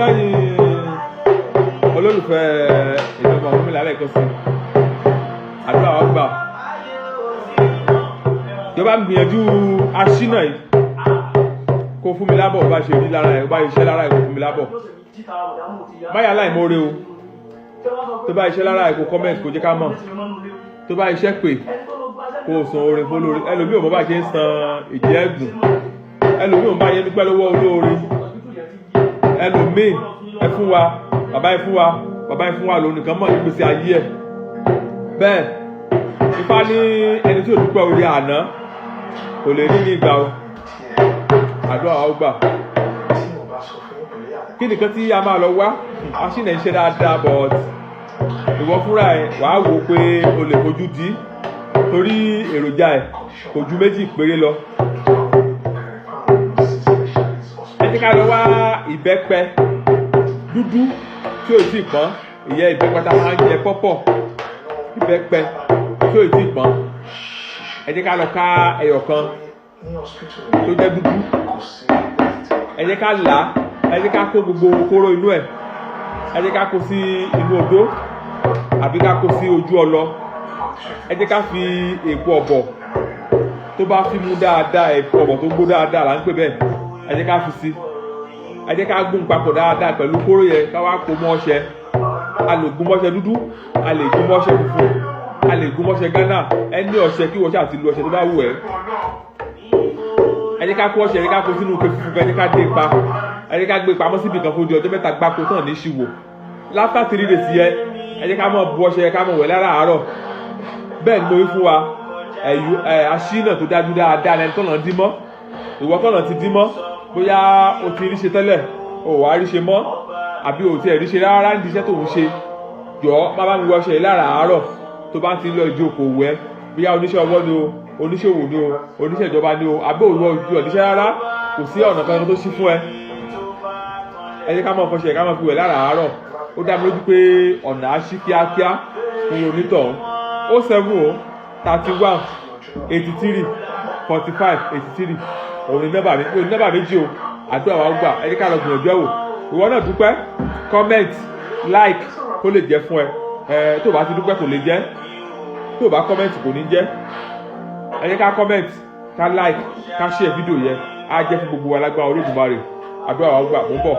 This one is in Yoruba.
kẹ́yìn olólùfẹ́ ìjọba ọmọ mi lálẹ́ kan sí àdúrà wa gbà ìjọba ń gbìyànjú asina yìí kó fún mi lábọ̀ bá ṣe rí lára ẹ̀ bá iṣẹ́ lára ẹ̀ kó fún mi lábọ̀ báyà láì mọ́ re o tó bá iṣẹ́ lára ẹ̀ kó comment kó jẹ́ ká mọ̀ tó bá iṣẹ́ pè kó san orin fún olórin ẹlòmíì ò mọ̀ bá ṣe ń san ìjẹ́ ẹ̀gùn ẹlòmíì ò bá yẹn dúpẹ́ lọ́wọ́ olórin ẹlòmíì ẹ fún wa bàbá ẹ fún wa bàbá ẹ fún wa lòun nìkan mọ̀ nígbèsè ayé ẹ̀ bẹ́ẹ̀ Ifá ní ẹni tí ò dúpẹ́ orí àná kò lè rí ní ìgbà o àdúrà wa ó gbà kí nìkan tí a máa lọ wá asina ń ṣe dáadáa but ìwọ fúnra ẹ wàá wò pé o lè fojú di torí èròjà ẹ kò ju méjì péré lọ ẹ jẹ́ ká lọ wá ìbẹ́pẹ dúdú tí ò tí ì pọ́n ìyẹn ìbẹ́pẹ tá a máa ń jẹ pọ́pọ̀ ìbẹ́pẹ tí ò tí ì pọ́n ẹ jẹ́ ká lọ ká ẹyọ kan tó jẹ́ dúdú ẹ jẹ́ ká là á ẹ jẹ́ ká kó gbogbo kóró inú ẹ̀ ẹ jẹ́ ká kó sí inú odó àbí ká kó sí ojú ọlọ ẹ jẹ́ ká fi èpo ọ̀bọ̀ tó bá fi mú dáadáa èpo ọ̀bọ̀ tó gbó dáadáa là ń pè bẹ́ẹ̀ ẹ jẹ́ ká fi sí ẹ jẹ́ ká gún papọ̀ dáadáa pẹ̀lú kóró yẹn ká wá kó mọ́ ọṣẹ a lè gún mọ́ṣẹ dúdú a lè gún mọ́ṣẹ funfun a lè gún mọ́ṣẹ Ghana ẹ ní ọṣẹ kí wọ́n ṣáà ti lu ọṣẹ tó bá wù ẹ́ ẹ jẹ́ ká kó ọṣẹ ẹ jẹ́ ká kó sínú ike funfun ẹ jẹ́ ká dé pa ẹ jẹ́ ká gbé pamọ́ síbi kan fún di ọjọ́ mẹ́ta gbáko tán ní ṣìwò láfta 3 days yẹ ẹ jẹ́ ká mọ̀ bu ọṣẹ ká mọ̀ wẹ̀ láràárọ̀ bẹ́ẹ̀ ni mo wí fún wa asina tó dájú dáadáa lẹni tọ́nà dín mọ́ ìwọ tọ́nà ti dín mọ́ bóyá o ti rí ṣe tẹ́lẹ̀ o wà á rí ṣe mọ́ àbí o ti ẹ̀ rí ṣe rárá ní iṣẹ́ tó ń ṣe jọ má bá mi wọ ọṣẹ láràárọ̀ tó bá ti lọ ìdí okòwò ẹ bóyá oníṣẹ́ ọwọ́ ni o oníṣòwò ni o oníṣẹ́ ìjọba ni o àbí òwò ojú ọ̀díṣẹ́ rárá kò sí ọ̀nà kan tó ṣí fún ẹ ẹ jẹ́ ká mọ̀ fọṣẹ ká mọ̀ fi wẹ̀ láràárọ̀ ó dá mi lójú pé ọ̀nà á ṣí kíákíá fún onítọ̀hún 07 31 83 45 83 òun ni nọ́mbà méjì o àdúrà wa gbà ẹ jẹ́ ká lọ gbìyànjú ẹ̀ wò ìwọ náà dúpẹ́ comment like kó lè jẹ́ fún ẹ tó bá ti dúpẹ́ kò lè jẹ́ tó bá comment kò ní jẹ́ ẹ jẹ́ ká comment ká like ká share fídíò yẹn á jẹ́ fún gbogbo wa lágbára Olódùmarè àdúrà wa gbà mú bọ̀.